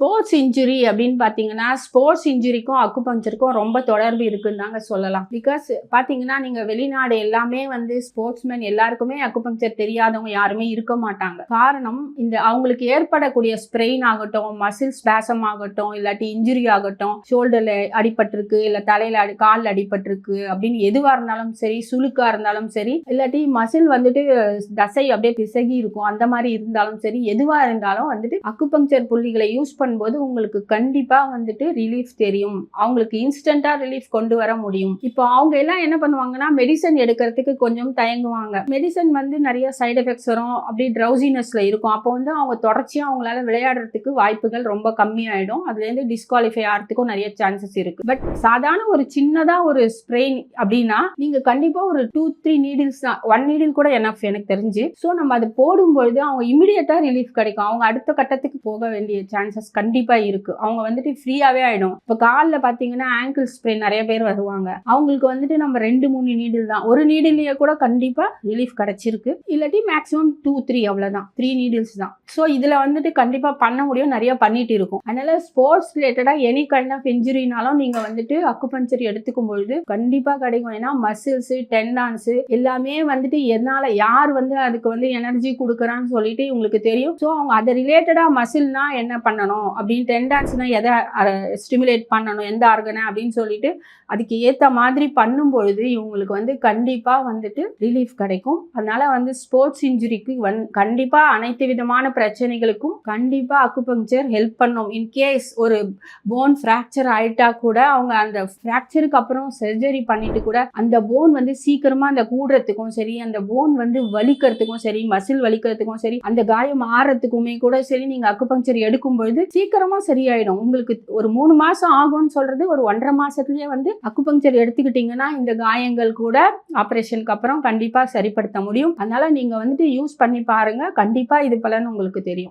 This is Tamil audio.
ஸ்போர்ட்ஸ் இன்ஜுரி அப்படின்னு பார்த்தீங்கன்னா, ஸ்போர்ட்ஸ் இன்ஜுரிக்கும் அக்குபஞ்சருக்கும் ரொம்ப தொடர்பு இருக்குன்னு தாங்க சொல்லலாம். பிகாஸ் பார்த்தீங்கன்னா, நீங்க வெளிநாடு எல்லாமே வந்து ஸ்போர்ட்ஸ்மேன் எல்லாருக்குமே அக்குபஞ்சர் தெரியாதவங்க யாருமே இருக்க மாட்டாங்க. காரணம் இந்த அவங்களுக்கு ஏற்படக்கூடிய ஸ்ப்ரெயின் ஆகட்டும், மசில் ஸ்பாசம் ஆகட்டும், இல்லாட்டி இன்ஜுரி ஆகட்டும், ஷோல்டர்ல அடிபட்டிருக்கு, இல்ல தலையில காலில் அடிபட்டிருக்கு அப்படின்னு எதுவா இருந்தாலும் சரி, சுளுக்கா இருந்தாலும் சரி, இல்லாட்டி மசில் வந்துட்டு தசை அப்படியே பிசகி இருக்கும், அந்த மாதிரி இருந்தாலும் சரி, எதுவா இருந்தாலும் வந்துட்டு அக்குபஞ்சர் புள்ளிகளை யூஸ் போது உங்களுக்கு கண்டிப்பா வந்துட்டு ரிலீஃப் தெரியும். அவங்களுக்கு இன்ஸ்டன்டா ரிலீஃப் கொண்டு வர முடியும். இப்போ அவங்க எல்லாம் என்ன பண்ணுவாங்கன்னா, மெடிசன் எடுக்கிறதுக்கு கொஞ்சம் தயங்குவாங்க. மெடிசன் வந்து நிறைய சைடு எஃபெக்ட்ஸ் வரும், அப்படி ட்ரௌசினஸ்ல இருக்கும். அப்போ வந்து அவங்க தொடர்ச்சியா அவங்களால விளையாடுறதுக்கு வாய்ப்புகள் ரொம்ப கம்மியாயிடும். அதுல இருந்து டிஸ்குவாலிஃபை ஆகிறதுக்கும் நிறைய சான்சஸ் இருக்கு. பட் சாதாரண ஒரு சின்னதா ஒரு ஸ்ப்ரெயின் அப்படின்னா நீங்க கண்டிப்பா ஒரு 2-3 நீடில்ஸ் தான், 1 நீடில் கூட எனஃப் எனக்கு தெரிஞ்சு. ஸோ நம்ம அதை போடும்பொழுது அவங்க இமிடியேட்டா ரிலீஃப் கிடைக்கும். அவங்க அடுத்த கட்டத்துக்கு போக வேண்டிய சான்சஸ் கண்டிப்பா இருக்கு. அவங்க வந்துட்டு ஃப்ரீயாவே ஆயிடும். இப்ப கால்ல பாத்தீங்கன்னா ஆங்கிள் ஸ்ப்ரெயின் நிறைய பேர் வருவாங்க. அவங்களுக்கு வந்துட்டு நம்ம 2-3 நீடில் தான், ஒரு நீடிலேயே கூட கண்டிப்பா ரிலீஃப் கிடைச்சிருக்கு. இல்லாட்டி மேக்ஸிமம் 2-3 அவ்வளவுதான், 3 நீடில்ஸ் தான். ஸோ இதுல வந்துட்டு கண்டிப்பா பண்ண முடியும், நிறைய பண்ணிட்டு இருக்கும். அதனால ஸ்போர்ட்ஸ் ரிலேட்டடா எனி கைண்ட் ஆஃப் இன்ஜுரினாலும் நீங்க வந்துட்டு அக்குபஞ்சர் எடுத்துக்கும் பொழுது கண்டிப்பா கிடைக்கும். ஏன்னா மசில்ஸ், டெண்டான்ஸ் எல்லாமே வந்துட்டு எதனால யார் வந்து அதுக்கு வந்து எனர்ஜி கொடுக்குறான்னு சொல்லிட்டு உங்களுக்கு தெரியும். ஸோ அவங்க அதை ரிலேட்டடா மசில்னா என்ன பண்ணணும் அப்படின்னு, டெண்டான்ஸ்னா எதை ஸ்டிமுலேட் பண்ணணும், எந்த ஆர்கனை அப்படின்னு சொல்லிட்டு அதுக்கு ஏற்ற மாதிரி பண்ணும் பொழுது இவங்களுக்கு வந்து கண்டிப்பா வந்துட்டு ரிலீஃப் கிடைக்கும். அதனால வந்து ஸ்போர்ட்ஸ் இன்ஜுரிக்கு கண்டிப்பா அனைத்து விதமான பிரச்சனைகளுக்கும் கண்டிப்பா அக்குபஞ்சர் ஹெல்ப் பண்ணும். இன்கேஸ் ஒரு போன் ஃப்ராக்சர் ஆயிட்டா கூட அவங்க அந்த ஃப்ராக்சருக்கு அப்புறம் சர்ஜரி பண்ணிட்டு கூட அந்த போன் வந்து சீக்கிரமா அந்த கூடுறதுக்கும் சரி, அந்த போன் வந்து வலிக்கிறதுக்கும் சரி, மசில் வலிக்கிறதுக்கும் சரி, அந்த காயம் ஆறதுக்குமே கூட சரி, நீங்க அக்குபஞ்சர் எடுக்கும் பொழுது சீக்கிரமா சரியாயிடும். உங்களுக்கு ஒரு 3 மாசம் ஆகும்னு சொல்றது ஒரு 1.5 மாசத்துலயே வந்து அக்குபஞ்சர் எடுத்துக்கிட்டீங்கன்னா இந்த காயங்கள் கூட ஆபரேஷனுக்கு அப்புறம் கண்டிப்பா சரிப்படுத்த முடியும். அதனால நீங்க வந்துட்டு யூஸ் பண்ணி பாருங்க, கண்டிப்பா இது பலன் உங்களுக்கு தெரியும்.